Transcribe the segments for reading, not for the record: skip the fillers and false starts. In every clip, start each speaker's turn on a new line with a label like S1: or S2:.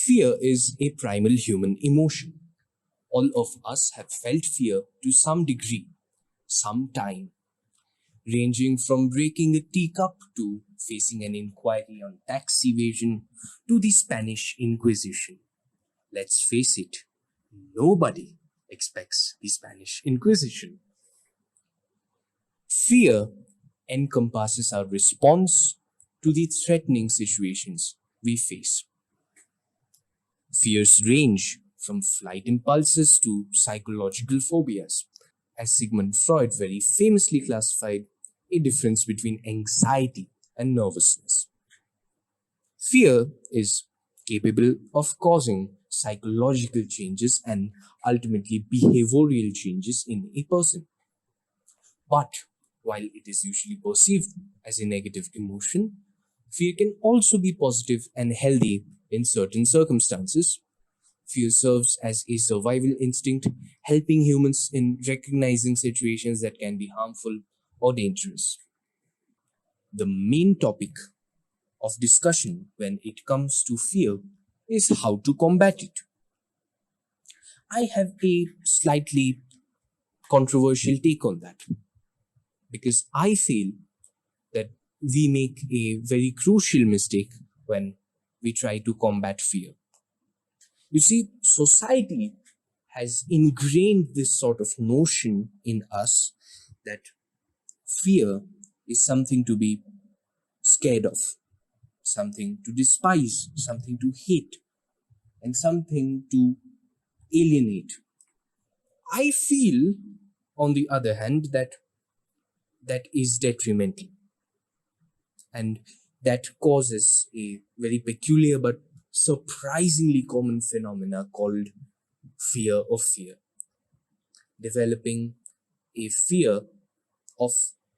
S1: Fear is a primal human emotion. All of us have felt fear to some degree, some time, ranging from breaking a teacup to facing an inquiry on tax evasion to the Spanish Inquisition. Let's face it, nobody expects the Spanish Inquisition. Fear encompasses our response to the threatening situations we face. Fears range from flight impulses to psychological phobias, as Sigmund Freud very famously classified a difference between anxiety and nervousness. Fear is capable of causing psychological changes and ultimately behavioral changes in a person. But while it is usually perceived as a negative emotion, fear can also be positive and healthy in certain circumstances. Fear serves as a survival instinct, helping humans in recognizing situations that can be harmful or dangerous. The main topic of discussion when it comes to fear is how to combat it. I have a slightly controversial take on that because I feel that we make a very crucial mistake when we try to combat fear. You see, society has ingrained this sort of notion in us that fear is something to be scared of, something to despise, something to hate, and something to alienate. I feel, on the other hand, that that is detrimental and that causes a very peculiar but surprisingly common phenomena called fear of fear, developing a fear of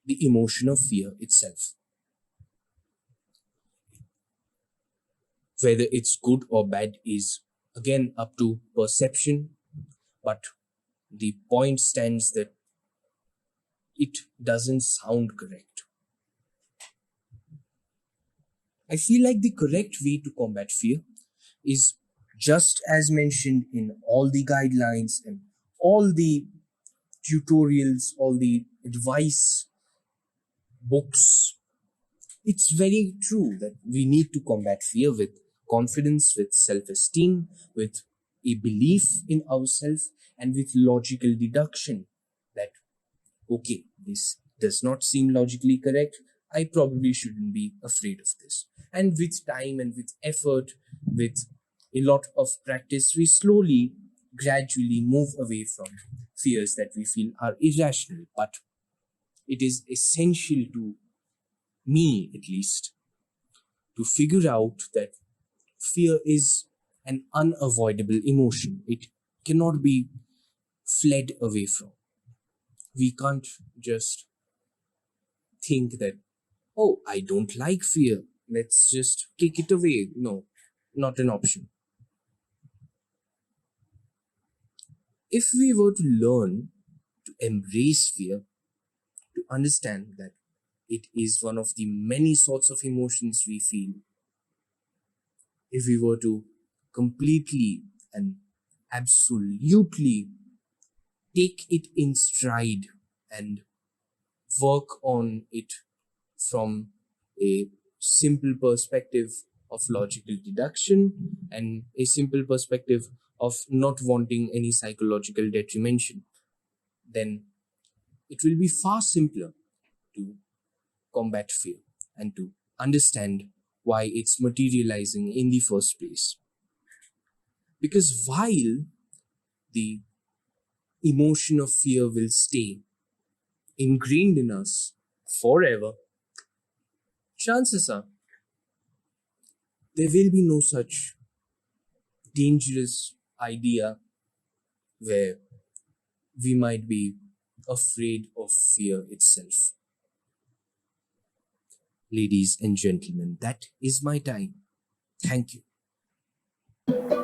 S1: the emotion of fear itself. Whether it's good or bad is again up to perception, but the point stands that it doesn't sound correct. I feel like the correct way to combat fear is just as mentioned in all the guidelines and all the tutorials, all the advice books. It's very true that we need to combat fear with confidence, with self esteem, with a belief in ourselves, and with logical deduction that, okay, this does not seem logically correct. I probably shouldn't be afraid of this. And with time and with effort, with a lot of practice, we slowly, gradually move away from fears that we feel are irrational. But it is essential to me, at least, to figure out that fear is an unavoidable emotion. It cannot be fled away from. We can't just think that, oh, I don't like fear. Let's just kick it away. No, not an option. If we were to learn to embrace fear, to understand that it is one of the many sorts of emotions we feel, if we were to completely and absolutely take it in stride and work on it from a simple perspective of logical deduction and a simple perspective of not wanting any psychological detrimentation, then it will be far simpler to combat fear and to understand why it's materializing in the first place. Because while the emotion of fear will stay ingrained in us forever, chances are there will be no such dangerous idea where we might be afraid of fear itself. Ladies and gentlemen, that is my time. Thank you.